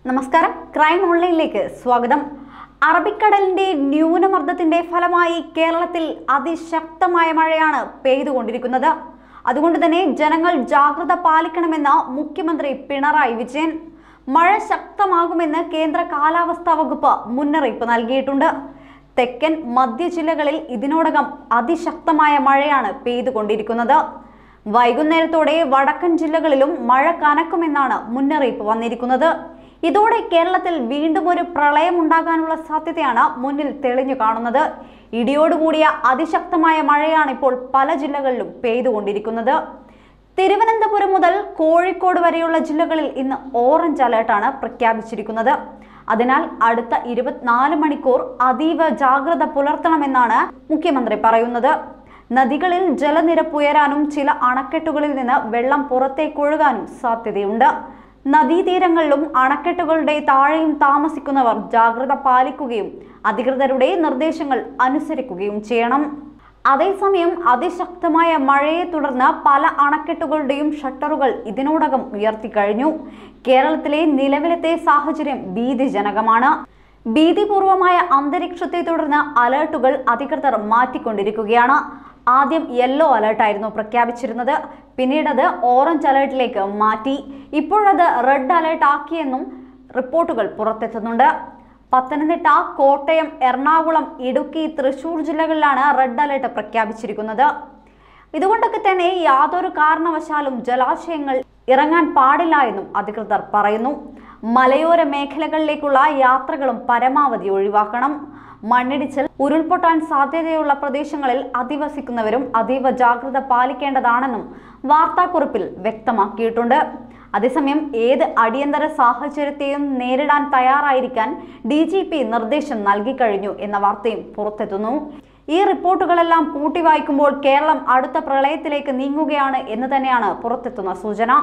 നമസ്കാരം, ക്രൈം ഓൺലൈനിലേക്ക് സ്വാഗതം. അറബിക്കടലിന്റെ ന്യൂനമർദ്ദത്തിന്റെ ഫലമായി കേരളത്തിൽ അതിശക്തമായ മഴയാണ് പെയ്തുകൊണ്ടിരിക്കുന്നത്. അതുകൊണ്ട് തന്നെ ജനങ്ങൾ ജാഗ്രത പാലിക്കണമെന്ന് മുഖ്യമന്ത്രി പിണറായി വിജയൻ. മഴ ശക്തമാകുമെന്ന് കേന്ദ്ര കാലാവസ്ഥാ വകുപ്പ് മുന്നറിയിപ്പ് നൽകിയിട്ടുണ്ട്. തെക്കൻ മധ്യ ജില്ലകളിൽ ഇതിനോടകം അതിശക്തമായ മഴയാണ് പെയ്തുകൊണ്ടിരിക്കുന്നത്. വൈകുന്നേരത്തോടെ വടക്കൻ ജില്ലകളിലും മഴ കനക്കുമെന്നാണ് മുന്നറിയിപ്പ് വന്നിരിക്കുന്നത്. ഇതോടെ കേരളത്തിൽ വീണ്ടും ഒരു പ്രളയം ഉണ്ടാകാനുള്ള സാധ്യതയാണ് മുന്നിൽ തെളിഞ്ഞു കാണുന്നത്. ഇടിയോടുകൂടിയ അതിശക്തമായ മഴയാണ് ഇപ്പോൾ പല ജില്ലകളിലും പെയ്തുകൊണ്ടിരിക്കുന്നത്. തിരുവനന്തപുരം മുതൽ കോഴിക്കോട് വരെയുള്ള ജില്ലകളിൽ ഇന്ന് ഓറഞ്ച് അലേർട്ടാണ് പ്രഖ്യാപിച്ചിരിക്കുന്നത്. അതിനാൽ അടുത്ത 24 മണിക്കൂർ അതീവ ജാഗ്രത പുലർത്തണമെന്നാണ് മുഖ്യമന്ത്രി പറയുന്നത്. നദികളിൽ ജലനിരപ്പ് ഉയരാനും ചില അണക്കെട്ടുകളിൽ നിന്ന് വെള്ളം പുറത്തേക്കൊഴുകാനും സാധ്യതയുണ്ട്. നദീതീരങ്ങളിലും അണക്കെട്ടുകളുടെ താഴെയും താമസിക്കുന്നവർ ജാഗ്രത പാലിക്കുകയും അധികൃതരുടെ നിർദ്ദേശങ്ങൾ അനുസരിക്കുകയും ചെയ്യണം. അതേസമയം അതിശക്തമായ മഴയെ തുടർന്ന് പല അണക്കെട്ടുകളുടെയും ഷട്ടറുകൾ ഇതിനോടകം ഉയർത്തിക്കഴിഞ്ഞു. കേരളത്തിലെ നിലവിലത്തെ സാഹചര്യം ഭീതിജനകമാണ്. ഭീതിപൂർവമായ അന്തരീക്ഷത്തെ തുടർന്ന് അലേർട്ടുകൾ അധികൃതർ മാറ്റിക്കൊണ്ടിരിക്കുകയാണ്. ആദ്യം യെല്ലോ അലേർട്ടായിരുന്നു പ്രഖ്യാപിച്ചിരുന്നത്. പിന്നീട് അത് ഓറഞ്ച് അലേർട്ടിലേക്ക് മാറ്റി. ഇപ്പോഴത് റെഡ് അലേർട്ട് ആക്കിയെന്നും റിപ്പോർട്ടുകൾ പുറത്തെത്തുന്നുണ്ട്. പത്തനംതിട്ട, കോട്ടയം, എറണാകുളം, ഇടുക്കി, തൃശൂർ ജില്ലകളിലാണ് റെഡ് അലേർട്ട് പ്രഖ്യാപിച്ചിരിക്കുന്നത്. ഇതുകൊണ്ടൊക്കെ തന്നെ യാതൊരു കാരണവശാലും ജലാശയങ്ങൾ ഇറങ്ങാൻ പാടില്ല എന്നും അധികൃതർ പറയുന്നു. മലയോര മേഖലകളിലേക്കുള്ള യാത്രകളും പരമാവധി ഒഴിവാക്കണം. മണ്ണിടിച്ചിൽ, ഉരുൾപൊട്ടാൻ സാധ്യതയുള്ള പ്രദേശങ്ങളിൽ അധിവസിക്കുന്നവരും അതീവ ജാഗ്രത പാലിക്കേണ്ടതാണെന്നും വാർത്താക്കുറിപ്പിൽ വ്യക്തമാക്കിയിട്ടുണ്ട്. അതേസമയം ഏത് അടിയന്തര സാഹചര്യത്തെയും നേരിടാൻ തയ്യാറായിരിക്കാൻ DGP നിർദ്ദേശം നൽകിക്കഴിഞ്ഞു എന്ന വാർത്തയും പുറത്തെത്തുന്നു. ഈ റിപ്പോർട്ടുകളെല്ലാം കൂട്ടി വായിക്കുമ്പോൾ കേരളം അടുത്ത പ്രളയത്തിലേക്ക് നീങ്ങുകയാണ് എന്ന് തന്നെയാണ് പുറത്തെത്തുന്ന സൂചന.